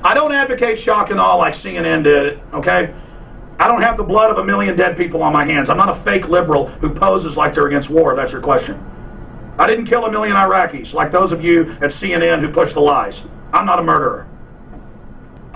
I don't advocate shock and awe like CNN did, okay? I don't have the blood of 1 million dead people on my hands. I'm not a fake liberal who poses like they're against war, if that's your question. I didn't kill 1 million Iraqis like those of you at CNN who push the lies. I'm not a murderer.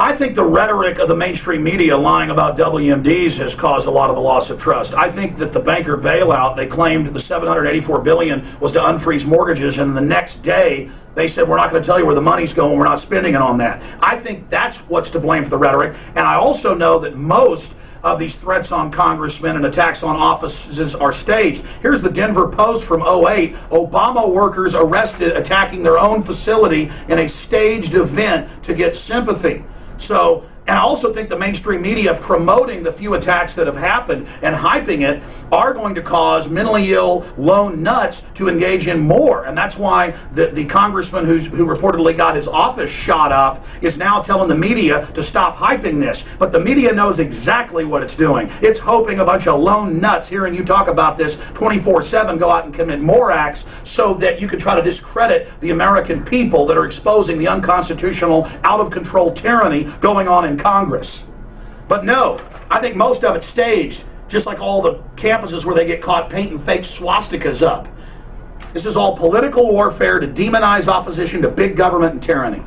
I think the rhetoric of the mainstream media lying about WMDs has caused a lot of the loss of trust. I think that the banker bailout, they claimed the $784 billion was to unfreeze mortgages, and the next day they said, we're not going to tell you where the money's going, we're not spending it on that. I think that's what's to blame for the rhetoric, and I also know that most of these threats on congressmen and attacks on offices are staged. Here's the Denver Post from '08. Obama workers arrested attacking their own facility in a staged event to get sympathy. So, and I also think the mainstream media promoting the few attacks that have happened and hyping it are going to cause mentally ill lone nuts to engage in more. And that's why the congressman who reportedly got his office shot up is now telling the media to stop hyping this. But the media knows exactly what it's doing. It's hoping a bunch of lone nuts hearing you talk about this 24/7 go out and commit more acts so that you can try to discredit the American people that are exposing the unconstitutional, out-of-control tyranny going on in Congress. But no, I think most of it's staged, just like all the campuses where they get caught painting fake swastikas up. This is all political warfare to demonize opposition to big government and tyranny.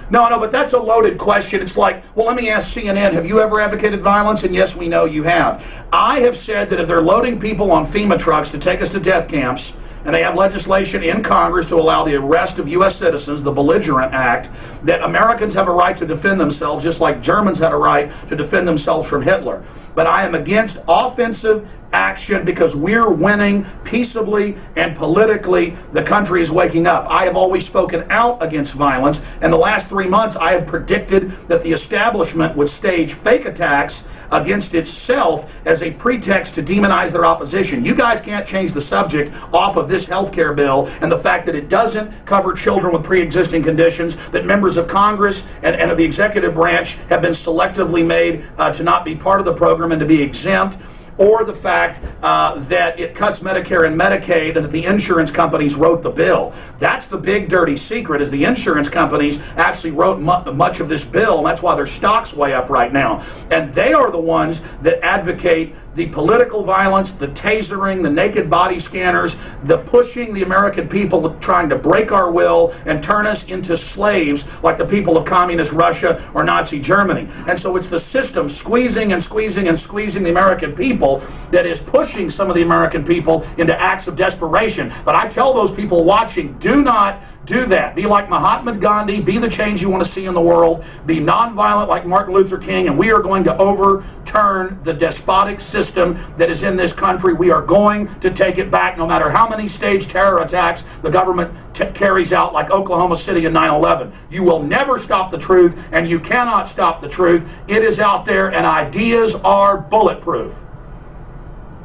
No, but that's a loaded question. It's like, well, let me ask CNN, have you ever advocated violence? And yes, we know you have. I have said that if they're loading people on FEMA trucks to take us to death camps, and they have legislation in Congress to allow the arrest of U.S. citizens, the Belligerent Act, that Americans have a right to defend themselves, just like Germans had a right to defend themselves from Hitler. But I am against offensive action because we're winning peaceably and politically. The country is waking up. I have always spoken out against violence. In the last 3 months, I have predicted that the establishment would stage fake attacks against itself as a pretext to demonize their opposition. You guys can't change the subject off of this health care bill and the fact that it doesn't cover children with pre-existing conditions, that members of Congress and of the executive branch have been selectively made to not be part of the program and to be exempt, or the fact that it cuts Medicare and Medicaid and that the insurance companies wrote the bill. That's the big dirty secret, is the insurance companies actually wrote much of this bill, and that's why their stock's way up right now. And they are the ones that advocate the political violence, the tasering, the naked body scanners, the pushing the American people, trying to break our will and turn us into slaves like the people of communist Russia or Nazi Germany. And so it's the system squeezing and squeezing and squeezing the American people that is pushing some of the American people into acts of desperation. But I tell those people watching, do not do that. Be like Mahatma Gandhi. Be the change you want to see in the world. Be nonviolent like Martin Luther King, and we are going to overturn the despotic system that is in this country. We are going to take it back no matter how many staged terror attacks the government carries out like Oklahoma City and 9/11. You will never stop the truth, and you cannot stop the truth. It is out there, and ideas are bulletproof.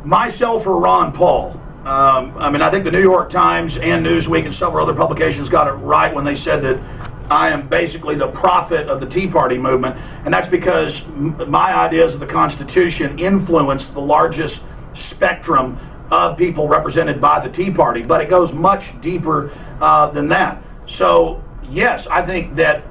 Myself or Ron Paul? I think the New York Times and Newsweek and several other publications got it right when they said that I am basically the prophet of the Tea Party movement, and that's because my ideas of the Constitution influence the largest spectrum of people represented by the Tea Party, but it goes much deeper than that. So, yes, I think that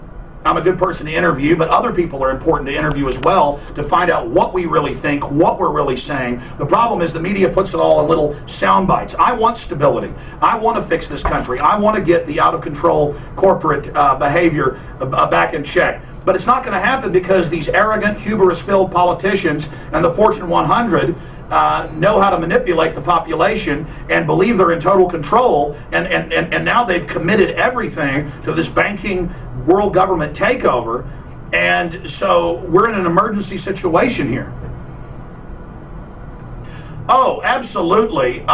I'm a good person to interview, but other people are important to interview as well to find out what we really think, what we're really saying. The problem is the media puts it all in little sound bites. I want stability. I want to fix this country. I want to get the out-of-control corporate behavior back in check. But it's not going to happen because these arrogant, hubris-filled politicians and the Fortune 100 know how to manipulate the population and believe they're in total control, and now they've committed everything to this banking world government takeover, and so we're in an emergency situation here. Oh, absolutely.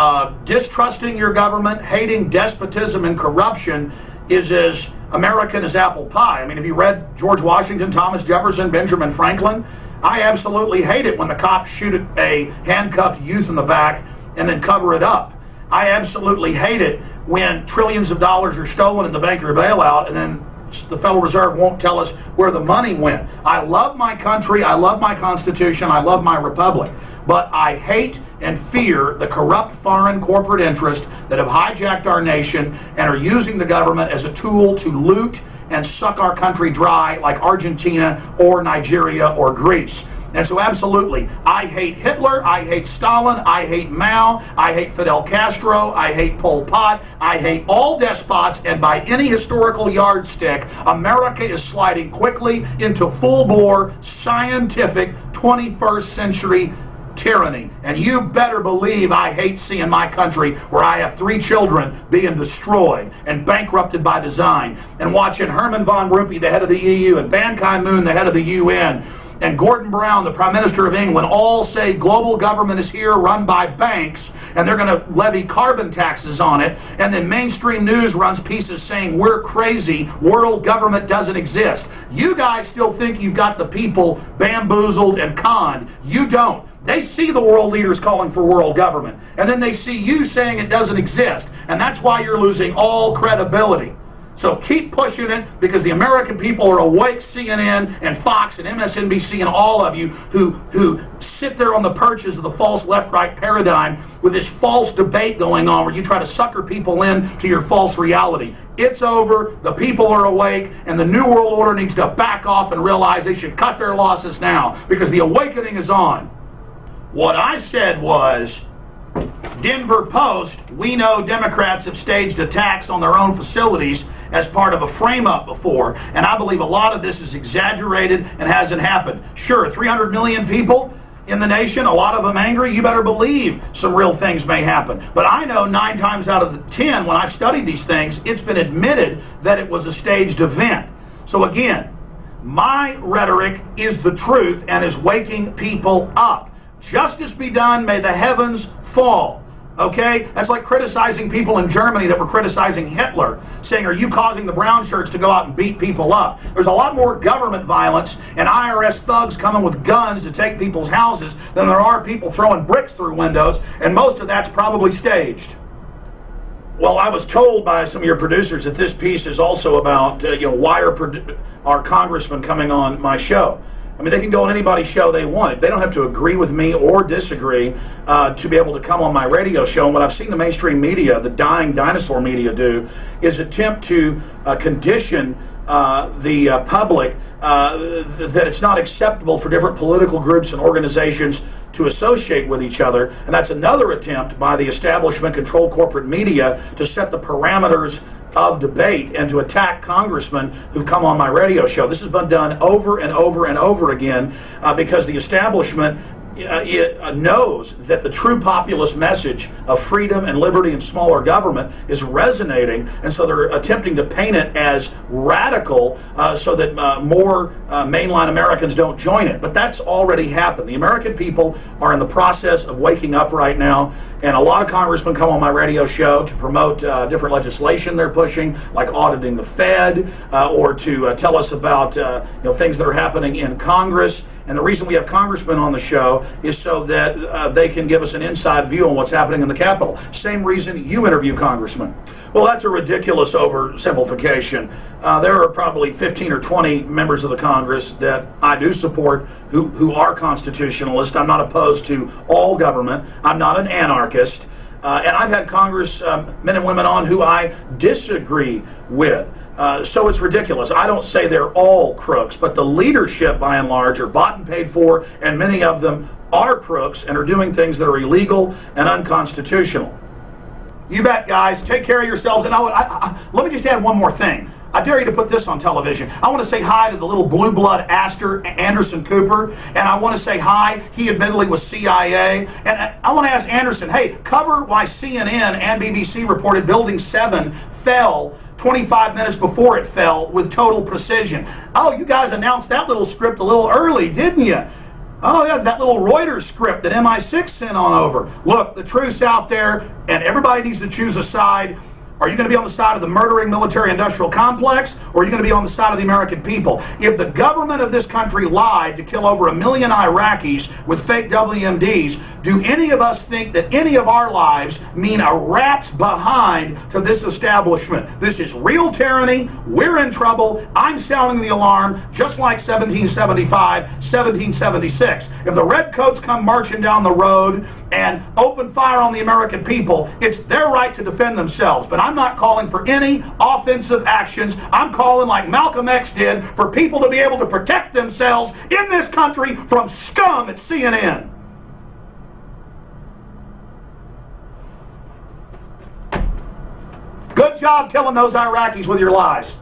Distrusting your government, hating despotism and corruption is as American as apple pie. I mean, have you read George Washington, Thomas Jefferson, Benjamin Franklin? I absolutely hate it when the cops shoot a handcuffed youth in the back and then cover it up. I absolutely hate it when trillions of dollars are stolen in the banker bailout and then the Federal Reserve won't tell us where the money went. I love my country, I love my Constitution, I love my republic, but I hate and fear the corrupt foreign corporate interests that have hijacked our nation and are using the government as a tool to loot and suck our country dry like Argentina or Nigeria or Greece. And so absolutely, I hate Hitler, I hate Stalin, I hate Mao, I hate Fidel Castro, I hate Pol Pot, I hate all despots, and by any historical yardstick, America is sliding quickly into full-bore, scientific, 21st century tyranny. And you better believe I hate seeing my country, where I have 3 children, being destroyed and bankrupted by design, and watching Herman von Rompuy, the head of the EU, and Ban Ki-moon, the head of the UN, and Gordon Brown, the Prime Minister of England, all say global government is here, run by banks, and they're going to levy carbon taxes on it. And then mainstream news runs pieces saying we're crazy, world government doesn't exist. You guys still think you've got the people bamboozled and conned. You don't. They see the world leaders calling for world government, and then they see you saying it doesn't exist, and that's why you're losing all credibility. So keep pushing it, because the American people are awake. CNN and Fox and MSNBC and all of you who sit there on the perches of the false left-right paradigm with this false debate going on where you try to sucker people in to your false reality. It's over. The people are awake, and the New World Order needs to back off and realize they should cut their losses now, because the awakening is on. What I said was, Denver Post, we know Democrats have staged attacks on their own facilities as part of a frame-up before, and I believe a lot of this is exaggerated and hasn't happened. Sure, 300 million people in the nation, a lot of them angry. You better believe some real things may happen. But I know 9 times out of the 10, when I've studied these things, it's been admitted that it was a staged event. So again, my rhetoric is the truth and is waking people up. Justice be done, may the heavens fall. Okay? That's like criticizing people in Germany that were criticizing Hitler, saying, are you causing the brown shirts to go out and beat people up? There's a lot more government violence and IRS thugs coming with guns to take people's houses than there are people throwing bricks through windows, and most of that's probably staged. Well, I was told by some of your producers that this piece is also about, why are congressmen coming on my show? I mean, they can go on anybody's show they want. They don't have to agree with me or disagree to be able to come on my radio show. And what I've seen the mainstream media, the dying dinosaur media, do is attempt to condition the public that it's not acceptable for different political groups and organizations to associate with each other. And that's another attempt by the establishment controlled corporate media to set the parameters of debate and to attack congressmen who've come on my radio show. This has been done over and over and over again because the establishment knows that the true populist message of freedom and liberty and smaller government is resonating, and so they're attempting to paint it as radical so that more mainline Americans don't join it. But that's already happened. The American people are in the process of waking up right now, and a lot of congressmen come on my radio show to promote different legislation they're pushing, like auditing the Fed, or to tell us about things that are happening in Congress. And the reason we have congressmen on the show is so that they can give us an inside view on what's happening in the Capitol. Same reason you interview congressmen. Well, that's a ridiculous oversimplification. There are probably 15 or 20 members of the Congress that I do support who are constitutionalists. I'm not opposed to all government. I'm not an anarchist. And I've had congressmen and women on who I disagree with. So it's ridiculous. I don't say they're all crooks, but the leadership, by and large, are bought and paid for, and many of them are crooks and are doing things that are illegal and unconstitutional. You bet, guys. Take care of yourselves. And let me just add one more thing. I dare you to put this on television. I want to say hi to the little blue blood Anderson Cooper, and I want to say hi. He admittedly was CIA. And I want to ask Anderson, hey, cover why CNN and BBC reported Building 7 fell 25 minutes before it fell with total precision. Oh, you guys announced that little script a little early, didn't you? Oh, yeah, that little Reuters script that MI6 sent on over. Look, the truth's out there, and everybody needs to choose a side. Are you going to be on the side of the murdering military-industrial complex, or are you going to be on the side of the American people? If the government of this country lied to kill over 1 million Iraqis with fake WMDs, do any of us think that any of our lives mean a rat's behind to this establishment? This is real tyranny. We're in trouble. I'm sounding the alarm, just like 1775, 1776. If the redcoats come marching down the road and open fire on the American people, it's their right to defend themselves. But I'm not calling for any offensive actions. I'm calling, like Malcolm X did, for people to be able to protect themselves in this country from scum at CNN. Good job killing those Iraqis with your lies.